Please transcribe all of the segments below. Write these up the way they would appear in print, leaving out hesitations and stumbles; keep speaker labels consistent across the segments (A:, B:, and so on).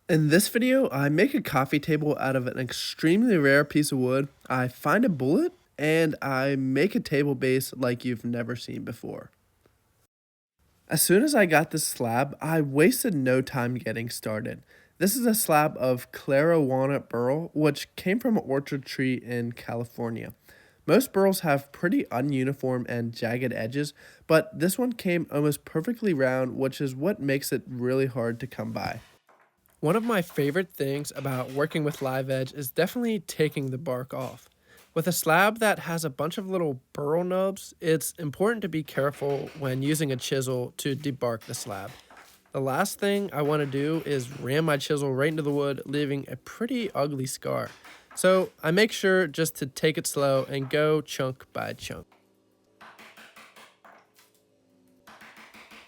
A: In this video, I make a coffee table out of an extremely rare piece of wood. I find a bullet and I make a table base like you've never seen before. As soon as I got this slab, I wasted no time getting started. This is a slab of Clara walnut burl, which came from an orchard tree in California. Most burls have pretty ununiform and jagged edges, but this one came almost perfectly round, which is what makes it really hard to come by. One of my favorite things about working with live edge is definitely taking the bark off. With a slab that has a bunch of little burl nubs, it's important to be careful when using a chisel to debark the slab. The last thing I want to do is ram my chisel right into the wood, leaving a pretty ugly scar. So I make sure just to take it slow and go chunk by chunk.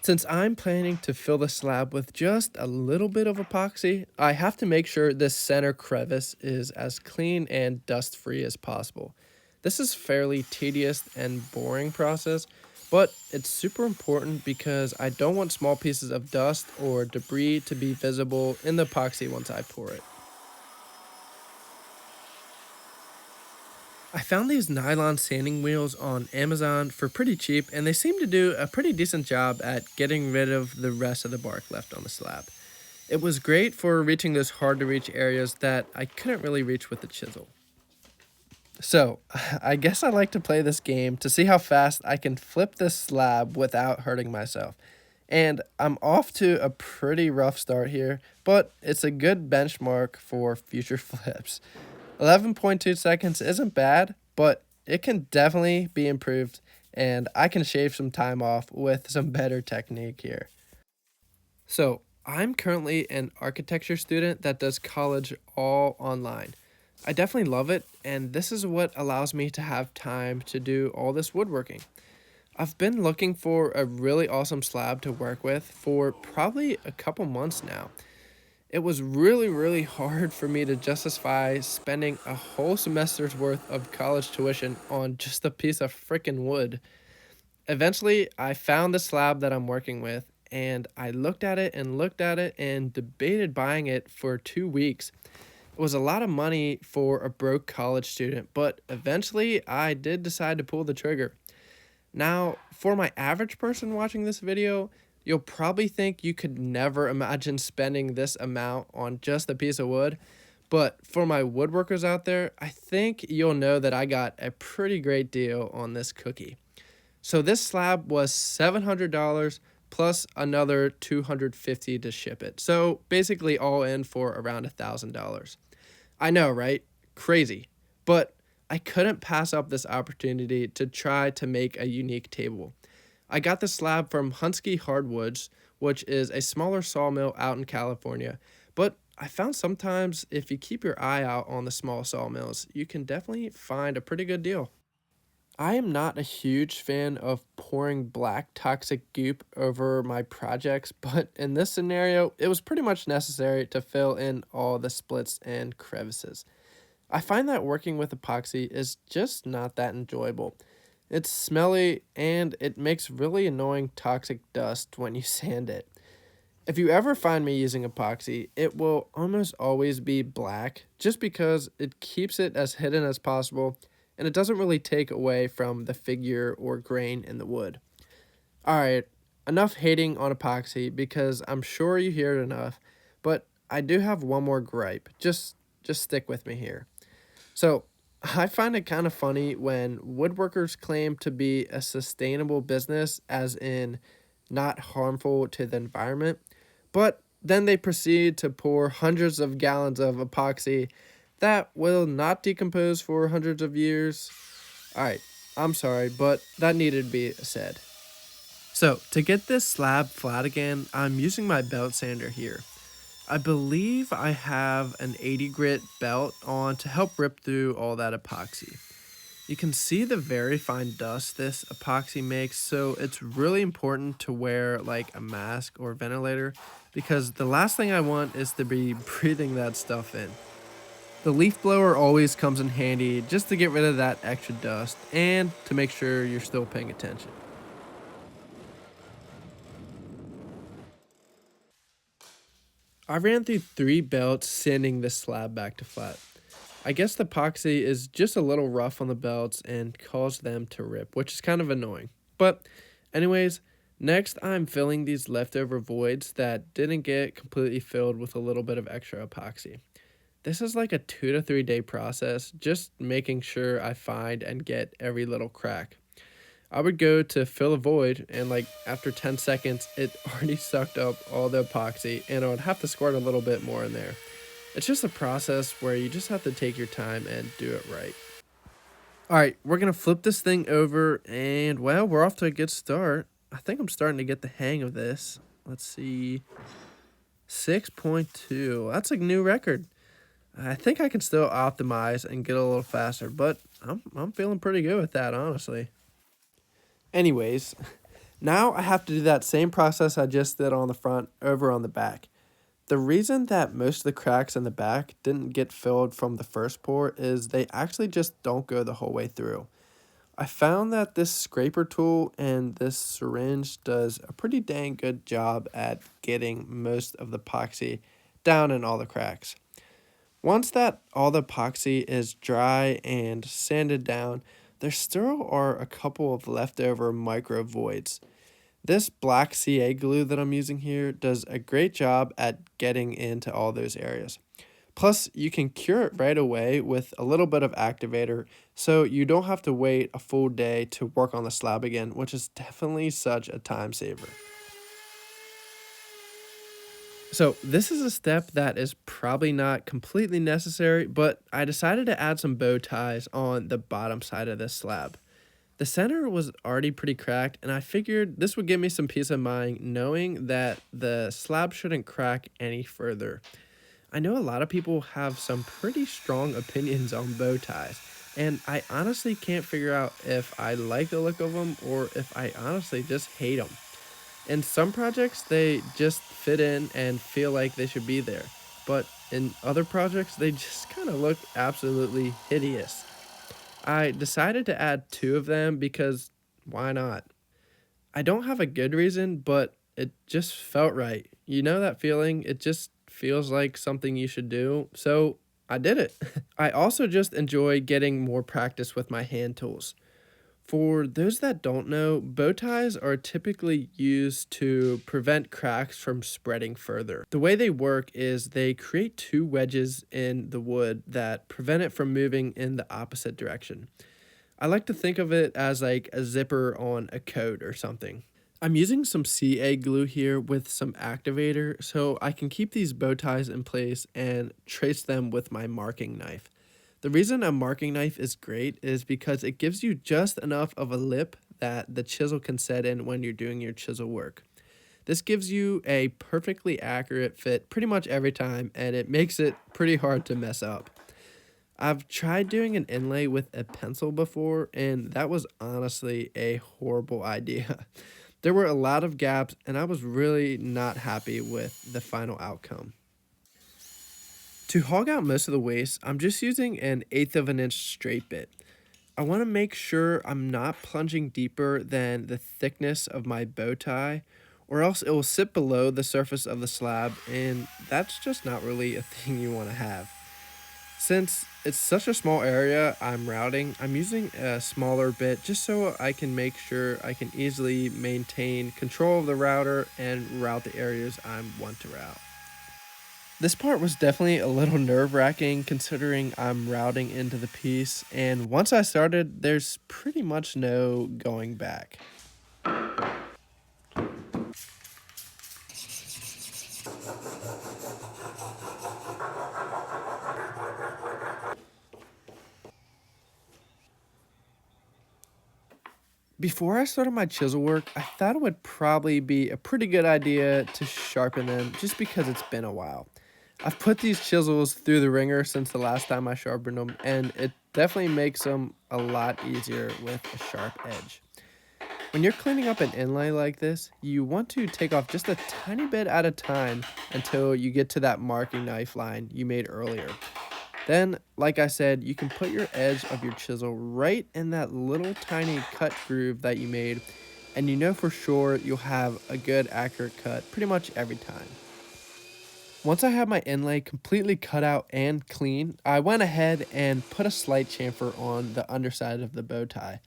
A: Since I'm planning to fill the slab with just a little bit of epoxy, I have to make sure this center crevice is as clean and dust-free as possible. This is fairly tedious and boring process, but it's super important because I don't want small pieces of dust or debris to be visible in the epoxy once I pour it. I found these nylon sanding wheels on Amazon for pretty cheap, and they seem to do a pretty decent job at getting rid of the rest of the bark left on the slab. It was great for reaching those hard to reach areas that I couldn't really reach with the chisel. So, I guess I like to play this game to see how fast I can flip this slab without hurting myself. And I'm off to a pretty rough start here, but it's a good benchmark for future flips. 11.2 seconds isn't bad, but it can definitely be improved, and I can shave some time off with some better technique here. So, I'm currently an architecture student that does college all online. I definitely love it, and this is what allows me to have time to do all this woodworking. I've been looking for a really awesome slab to work with for probably a couple months now. It was really hard for me to justify spending a whole semester's worth of college tuition on just a piece of frickin' wood. Eventually, I found the slab that I'm working with, and I looked at it and debated buying it for 2 weeks. It was a lot of money for a broke college student, but eventually I did decide to pull the trigger. Now, for my average person watching this video, you'll probably think you could never imagine spending this amount on just a piece of wood, but for my woodworkers out there, I think you'll know that I got a pretty great deal on this cookie. So this slab was $700 plus another $250 to ship it. So basically all in for around $1,000. I know, right? Crazy. But I couldn't pass up this opportunity to try to make a unique table. I got the slab from Hunsky Hardwoods, which is a smaller sawmill out in California, but I found sometimes if you keep your eye out on the small sawmills, you can definitely find a pretty good deal. I am not a huge fan of pouring black toxic goop over my projects, but in this scenario, it was pretty much necessary to fill in all the splits and crevices. I find that working with epoxy is just not that enjoyable. It's smelly and it makes really annoying toxic dust when you sand it. If you ever find me using epoxy, it will almost always be black just because it keeps it as hidden as possible and it doesn't really take away from the figure or grain in the wood. Alright, enough hating on epoxy because I'm sure you hear it enough, but I do have one more gripe. Just stick with me here. So, I find it kind of funny when woodworkers claim to be a sustainable business, as in not harmful to the environment, but then they proceed to pour hundreds of gallons of epoxy that will not decompose for hundreds of years. Alright, I'm sorry, but that needed to be said. So, to get this slab flat again, I'm using my belt sander here. I believe I have an 80 grit belt on to help rip through all that epoxy. You can see the very fine dust this epoxy makes, so it's really important to wear like a mask or ventilator because the last thing I want is to be breathing that stuff in. The leaf blower always comes in handy just to get rid of that extra dust and to make sure you're still paying attention. I ran through 3 belts sanding this slab back to flat. I guess the epoxy is just a little rough on the belts and caused them to rip, which is kind of annoying. But anyways, next I'm filling these leftover voids that didn't get completely filled with a little bit of extra epoxy. This is like a 2 to 3 day process, just making sure I find and get every little crack. I would go to fill a void, and like after 10 seconds, it already sucked up all the epoxy, and I would have to squirt a little bit more in there. It's just a process where you just have to take your time and do it right. All right, we're going to flip this thing over, and well, we're off to a good start. I think I'm starting to get the hang of this. Let's see. 6.2. That's a new record. I think I can still optimize and get a little faster, but I'm feeling pretty good with that, honestly. Anyways, now I have to do that same process I just did on the front over on the back. The reason that most of the cracks in the back didn't get filled from the first pour is they actually just don't go the whole way through. I found that this scraper tool and this syringe does a pretty dang good job at getting most of the epoxy down in all the cracks. Once that all the epoxy is dry and sanded down, there still are a couple of leftover micro voids. This black CA glue that I'm using here does a great job at getting into all those areas. Plus, you can cure it right away with a little bit of activator, so you don't have to wait a full day to work on the slab again, which is definitely such a time saver. So this is a step that is probably not completely necessary, but I decided to add some bow ties on the bottom side of this slab. The center was already pretty cracked, and I figured this would give me some peace of mind knowing that the slab shouldn't crack any further. I know a lot of people have some pretty strong opinions on bow ties, and I honestly can't figure out if I like the look of them or if I honestly just hate them. In some projects, they just fit in and feel like they should be there, but in other projects, they just kind of look absolutely hideous. I decided to add 2 of them because why not? I don't have a good reason, but it just felt right. You know that feeling? It just feels like something you should do, so I did it. I also just enjoy getting more practice with my hand tools. For those that don't know, bow ties are typically used to prevent cracks from spreading further. The way they work is they create 2 wedges in the wood that prevent it from moving in the opposite direction. I like to think of it as like a zipper on a coat or something. I'm using some CA glue here with some activator so I can keep these bow ties in place and trace them with my marking knife. The reason a marking knife is great is because it gives you just enough of a lip that the chisel can set in when you're doing your chisel work. This gives you a perfectly accurate fit pretty much every time, and it makes it pretty hard to mess up. I've tried doing an inlay with a pencil before, and that was honestly a horrible idea. There were a lot of gaps, and I was really not happy with the final outcome. To hog out most of the waste, I'm just using an 1/8 of an inch straight bit. I want to make sure I'm not plunging deeper than the thickness of my bow tie, or else it will sit below the surface of the slab, and that's just not really a thing you want to have. Since it's such a small area I'm routing, I'm using a smaller bit just so I can make sure I can easily maintain control of the router and route the areas I want to route. This part was definitely a little nerve-wracking considering I'm routing into the piece, and once I started, there's pretty much no going back. Before I started my chisel work, I thought it would probably be a pretty good idea to sharpen them just because it's been a while. I've put these chisels through the ringer since the last time I sharpened them, and it definitely makes them a lot easier with a sharp edge. When you're cleaning up an inlay like this, you want to take off just a tiny bit at a time until you get to that marking knife line you made earlier. Then, like I said, you can put your edge of your chisel right in that little tiny cut groove that you made, and you know for sure you'll have a good accurate cut pretty much every time. Once I had my inlay completely cut out and clean, I went ahead and put a slight chamfer on the underside of the bow tie.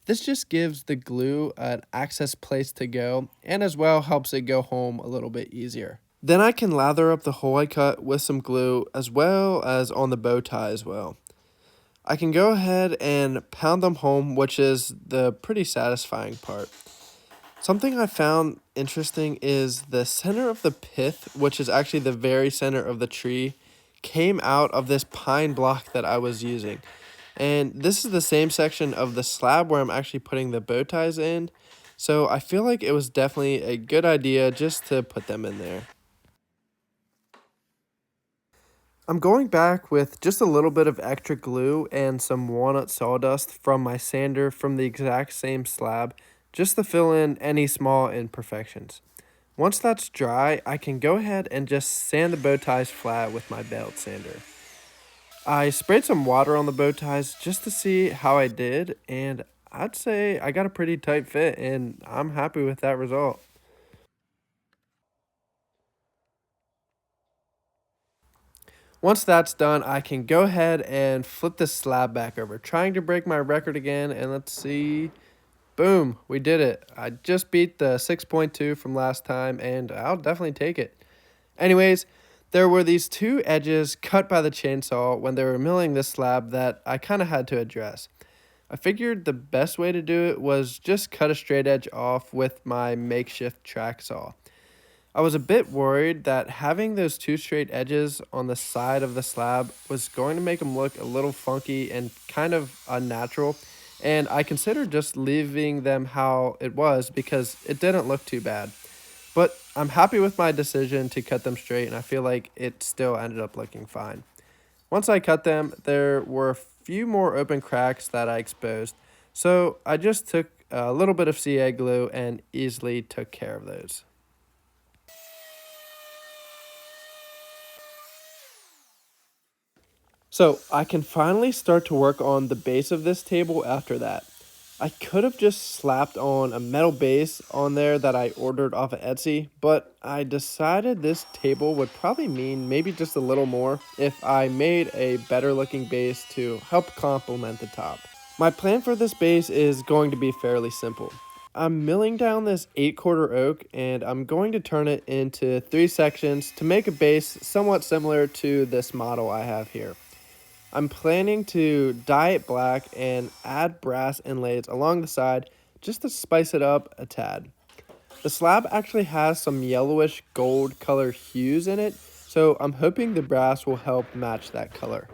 A: This just gives the glue an access place to go and as well helps it go home a little bit easier. Then I can lather up the hole I cut with some glue as well as on the bow tie as well. I can go ahead and pound them home, which is the pretty satisfying part. Something I found interesting is the center of the pith, which is actually the very center of the tree, came out of this pine block that I was using. And this is the same section of the slab where I'm actually putting the bow ties in. So I feel like it was definitely a good idea just to put them in there. I'm going back with just a little bit of extra glue and some walnut sawdust from my sander from the exact same slab, just to fill in any small imperfections. Once that's dry, I can go ahead and just sand the bow ties flat with my belt sander. I sprayed some water on the bow ties just to see how I did, and I'd say I got a pretty tight fit, and I'm happy with that result. Once that's done, I can go ahead and flip the slab back over, trying to break my record again, and let's see. Boom, we did it. I just beat the 6.2 from last time, and I'll definitely take it. Anyways, there were these two edges cut by the chainsaw when they were milling this slab that I kind of had to address. I figured the best way to do it was just cut a straight edge off with my makeshift track saw. I was a bit worried that having those two straight edges on the side of the slab was going to make them look a little funky and kind of unnatural, and I considered just leaving them how it was because it didn't look too bad. But I'm happy with my decision to cut them straight, and I feel like it still ended up looking fine. Once I cut them, there were a few more open cracks that I exposed, so I just took a little bit of CA glue and easily took care of those. So I can finally start to work on the base of this table after that. I could have just slapped on a metal base on there that I ordered off of Etsy, but I decided this table would probably mean maybe just a little more if I made a better looking base to help complement the top. My plan for this base is going to be fairly simple. I'm milling down this 8/4 oak and I'm going to turn it into 3 sections to make a base somewhat similar to this model I have here. I'm planning to dye it black and add brass inlays along the side just to spice it up a tad. The slab actually has some yellowish gold color hues in it, so I'm hoping the brass will help match that color.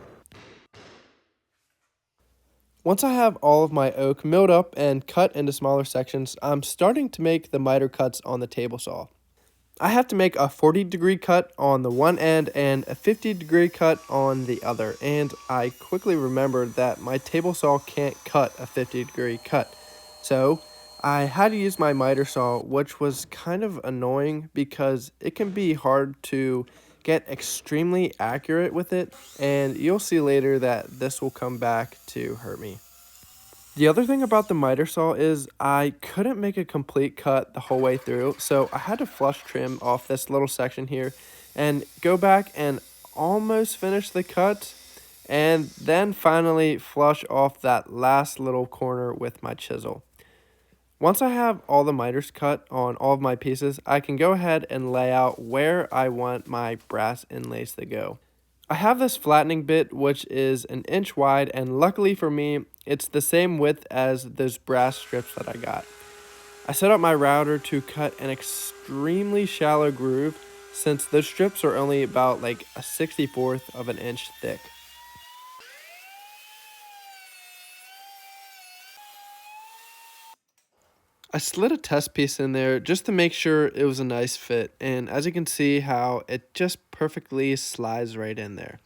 A: Once I have all of my oak milled up and cut into smaller sections, I'm starting to make the miter cuts on the table saw. I have to make a 40-degree cut on the one end and a 50-degree cut on the other, and I quickly remembered that my table saw can't cut a 50-degree cut. So I had to use my miter saw, which was kind of annoying because it can be hard to get extremely accurate with it, and you'll see later that this will come back to hurt me. The other thing about the miter saw is I couldn't make a complete cut the whole way through, so I had to flush trim off this little section here and go back and almost finish the cut, and then finally flush off that last little corner with my chisel. Once I have all the miters cut on all of my pieces, I can go ahead and lay out where I want my brass inlays to go. I have this flattening bit which is an inch wide, and luckily for me, it's the same width as those brass strips that I got. I set up my router to cut an extremely shallow groove since those strips are only about like a 64th of an inch thick. I slid a test piece in there just to make sure it was a nice fit, and as you can see how it just perfectly slides right in there.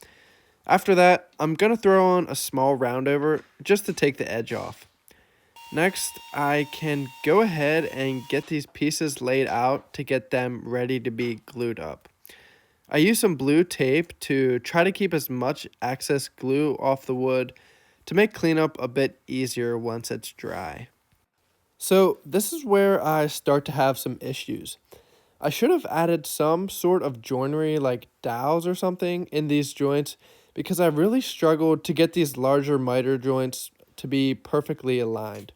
A: After that, I'm going to throw on a small round over just to take the edge off. Next, I can go ahead and get these pieces laid out to get them ready to be glued up. I use some blue tape to try to keep as much excess glue off the wood to make cleanup a bit easier once it's dry. So this is where I start to have some issues. I should have added some sort of joinery like dowels or something in these joints because I really struggled to get these larger miter joints to be perfectly aligned.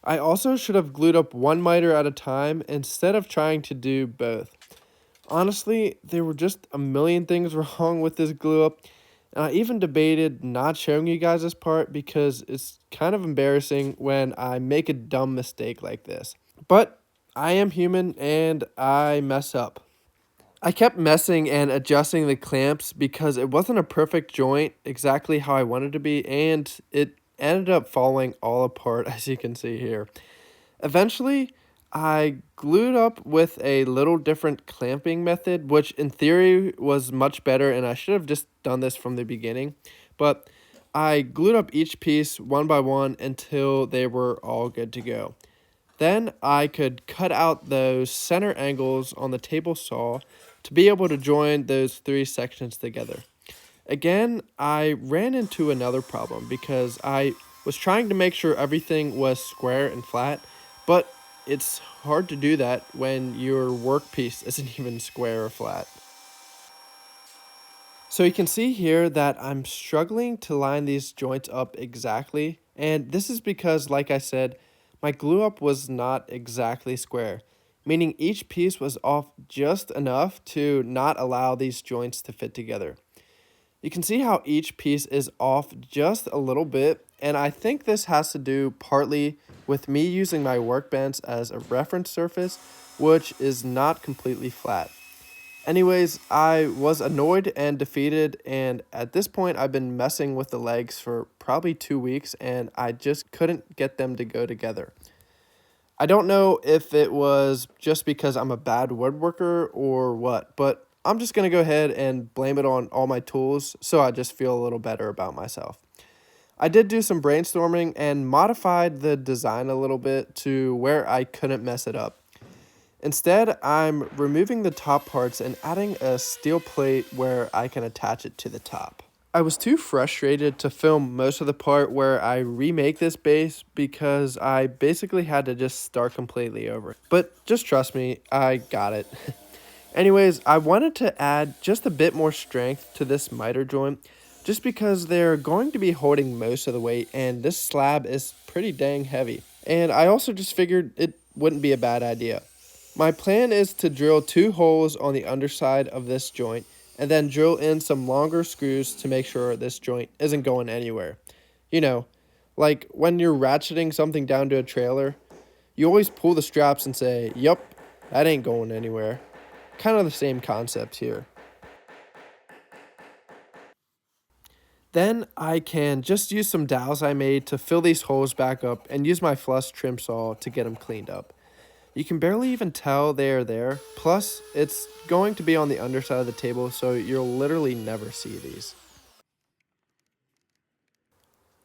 A: I also should have glued up one miter at a time instead of trying to do both. Honestly, there were just a million things wrong with this glue up, and I even debated not showing you guys this part because it's kind of embarrassing when I make a dumb mistake like this. But I am human and I mess up. I kept messing and adjusting the clamps because it wasn't a perfect joint exactly how I wanted it to be, and it ended up falling all apart as you can see here. Eventually, I glued up with a little different clamping method, which in theory was much better, and I should have just done this from the beginning. But I glued up each piece one by one until they were all good to go. Then I could cut out those center angles on the table saw to be able to join those three sections together. Again, I ran into another problem because I was trying to make sure everything was square and flat, but it's hard to do that when your workpiece isn't even square or flat. So you can see here that I'm struggling to line these joints up exactly, and this is because, like I said, my glue up was not exactly square, meaning each piece was off just enough to not allow these joints to fit together. You can see how each piece is off just a little bit, and I think this has to do partly with me using my workbench as a reference surface, which is not completely flat. Anyways, I was annoyed and defeated, and at this point I've been messing with the legs for probably 2 weeks and I just couldn't get them to go together. I don't know if it was just because I'm a bad woodworker or what, but I'm just going to go ahead and blame it on all my tools so I just feel a little better about myself. I did do some brainstorming and modified the design a little bit to where I couldn't mess it up. Instead, I'm removing the top parts and adding a steel plate where I can attach it to the top. I was too frustrated to film most of the part where I remake this base because I basically had to just start completely over. But just trust me, I got it. Anyways, I wanted to add just a bit more strength to this miter joint just because they're going to be holding most of the weight and this slab is pretty dang heavy. And I also just figured it wouldn't be a bad idea. My plan is to drill 2 holes on the underside of this joint and then drill in some longer screws to make sure this joint isn't going anywhere. You know, like when you're ratcheting something down to a trailer, you always pull the straps and say, "Yup, that ain't going anywhere." Kind of the same concept here. Then I can just use some dowels I made to fill these holes back up and use my flush trim saw to get them cleaned up. You can barely even tell they are there, plus it's going to be on the underside of the table so you'll literally never see these.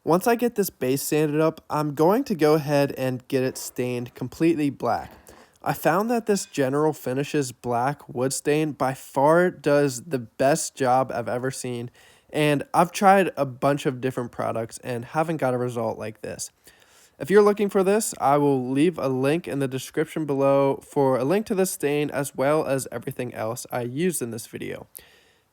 A: Once I get this base sanded up, I'm going to go ahead and get it stained completely black. I found that this General Finishes black wood stain by far does the best job I've ever seen, and I've tried a bunch of different products and haven't got a result like this. If you're looking for this, I will leave a link in the description below for a link to this stain as well as everything else I used in this video.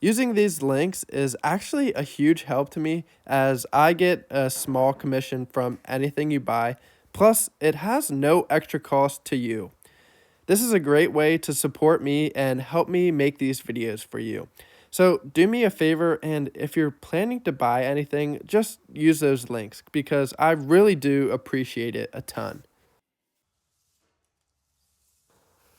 A: Using these links is actually a huge help to me as I get a small commission from anything you buy, plus it has no extra cost to you. This is a great way to support me and help me make these videos for you. So do me a favor, and if you're planning to buy anything, just use those links because I really do appreciate it a ton.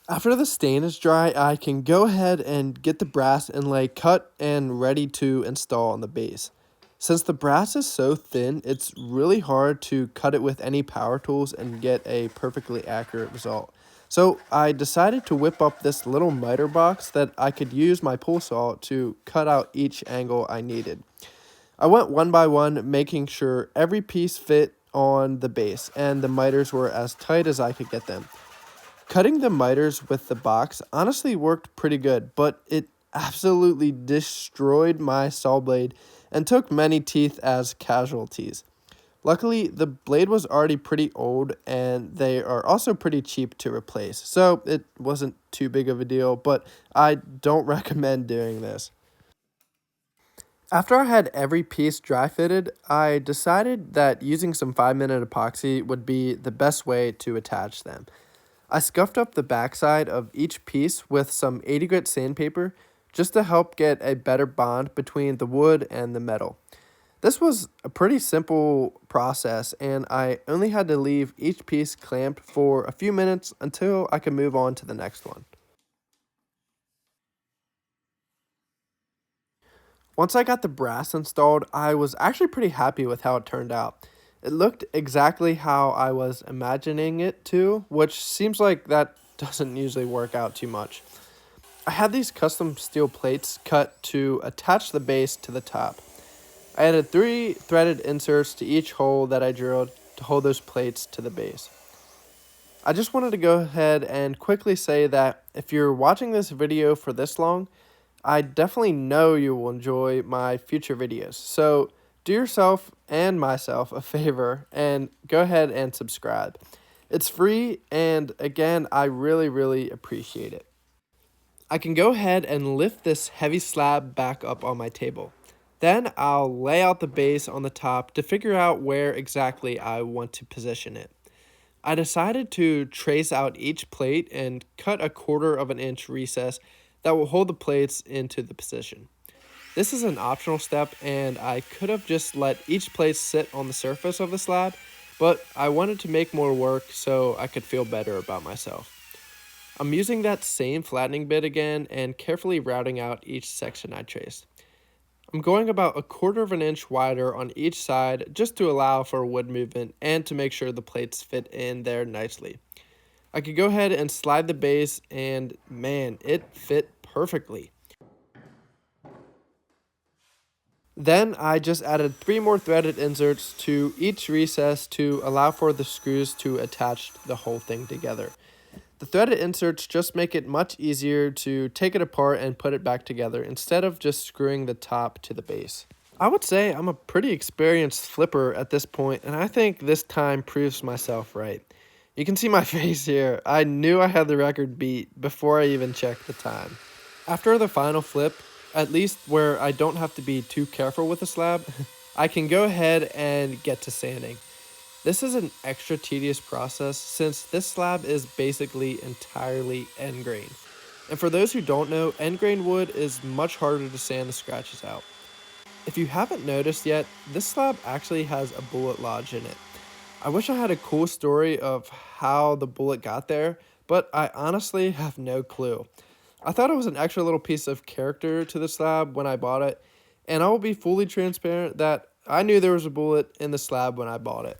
A: After the stain is dry, I can go ahead and get the brass inlay cut and ready to install on the base. Since the brass is so thin, it's really hard to cut it with any power tools and get a perfectly accurate result. So I decided to whip up this little miter box that I could use my pull saw to cut out each angle I needed. I went one by one, making sure every piece fit on the base and the miters were as tight as I could get them. Cutting the miters with the box honestly worked pretty good, but it absolutely destroyed my saw blade and took many teeth as casualties. Luckily, the blade was already pretty old and they are also pretty cheap to replace, so it wasn't too big of a deal, but I don't recommend doing this. After I had every piece dry fitted, I decided that using some 5-minute epoxy would be the best way to attach them. I scuffed up the backside of each piece with some 80 grit sandpaper just to help get a better bond between the wood and the metal. This was a pretty simple process, and I only had to leave each piece clamped for a few minutes until I could move on to the next one. Once I got the brass installed, I was actually pretty happy with how it turned out. It looked exactly how I was imagining it to, which seems like that doesn't usually work out too much. I had these custom steel plates cut to attach the base to the top. I added 3 threaded inserts to each hole that I drilled to hold those plates to the base. I just wanted to go ahead and quickly say that if you're watching this video for this long, I definitely know you will enjoy my future videos. So do yourself and myself a favor and go ahead and subscribe. It's free, and again, I really appreciate it. I can go ahead and lift this heavy slab back up on my table. Then I'll lay out the base on the top to figure out where exactly I want to position it. I decided to trace out each plate and cut a 1/4 inch recess that will hold the plates into the position. This is an optional step, and I could have just let each plate sit on the surface of the slab, but I wanted to make more work so I could feel better about myself. I'm using that same flattening bit again and carefully routing out each section I traced. I'm going about a 1/4 inch wider on each side just to allow for wood movement and to make sure the plates fit in there nicely. I could go ahead and slide the base, and man, it fit perfectly. Then I just added 3 more threaded inserts to each recess to allow for the screws to attach the whole thing together. The threaded inserts just make it much easier to take it apart and put it back together instead of just screwing the top to the base. I would say I'm a pretty experienced flipper at this point, and I think this time proves myself right. You can see my face here. I knew I had the record beat before I even checked the time. After the final flip, at least where I don't have to be too careful with the slab, I can go ahead and get to sanding. This is an extra tedious process since this slab is basically entirely end grain. And for those who don't know, end grain wood is much harder to sand the scratches out. If you haven't noticed yet, this slab actually has a bullet lodge in it. I wish I had a cool story of how the bullet got there, but I honestly have no clue. I thought it was an extra little piece of character to the slab when I bought it, and I will be fully transparent that I knew there was a bullet in the slab when I bought it.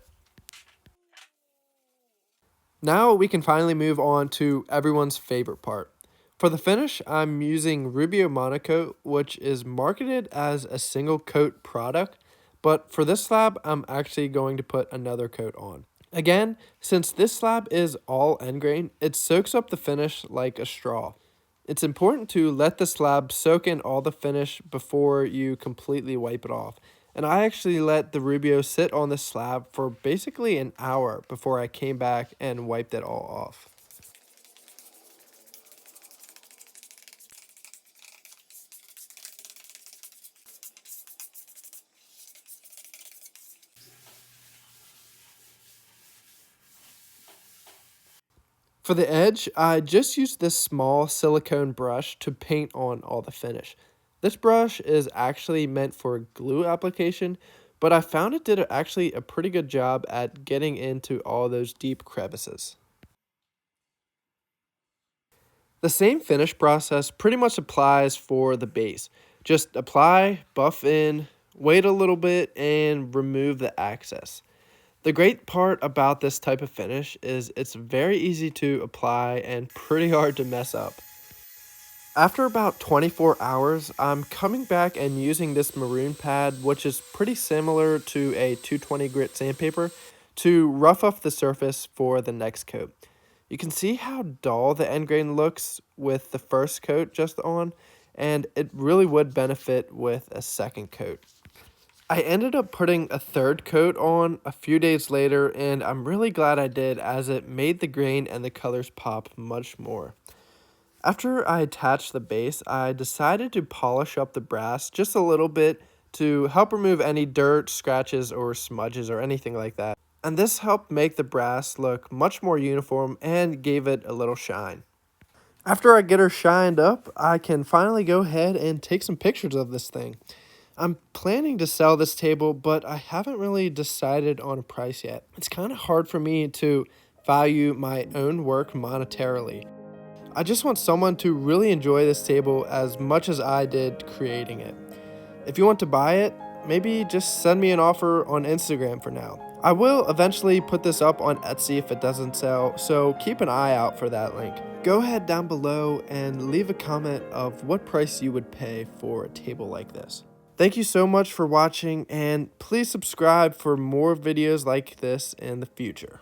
A: Now we can finally move on to everyone's favorite part. For the finish, I'm using Rubio Monocoat, which is marketed as a single coat product, but for this slab, I'm actually going to put another coat on. Again, since this slab is all end grain, it soaks up the finish like a straw. It's important to let the slab soak in all the finish before you completely wipe it off. And I actually let the Rubio sit on the slab for basically an hour before I came back and wiped it all off. For the edge, I just used this small silicone brush to paint on all the finish. This brush is actually meant for glue application, but I found it did actually a pretty good job at getting into all those deep crevices. The same finish process pretty much applies for the base. Just apply, buff in, wait a little bit, and remove the excess. The great part about this type of finish is it's very easy to apply and pretty hard to mess up. After about 24 hours, I'm coming back and using this maroon pad, which is pretty similar to a 220 grit sandpaper, to rough up the surface for the next coat. You can see how dull the end grain looks with the first coat just on, and it really would benefit with a second coat. I ended up putting a third coat on a few days later, and I'm really glad I did as it made the grain and the colors pop much more. After I attached the base, I decided to polish up the brass just a little bit to help remove any dirt, scratches, or smudges or anything like that. And this helped make the brass look much more uniform and gave it a little shine. After I get her shined up, I can finally go ahead and take some pictures of this thing. I'm planning to sell this table, but I haven't really decided on a price yet. It's kind of hard for me to value my own work monetarily. I just want someone to really enjoy this table as much as I did creating it. If you want to buy it, maybe just send me an offer on Instagram for now. I will eventually put this up on Etsy if it doesn't sell, so keep an eye out for that link. Go ahead down below and leave a comment of what price you would pay for a table like this. Thank you so much for watching, and please subscribe for more videos like this in the future.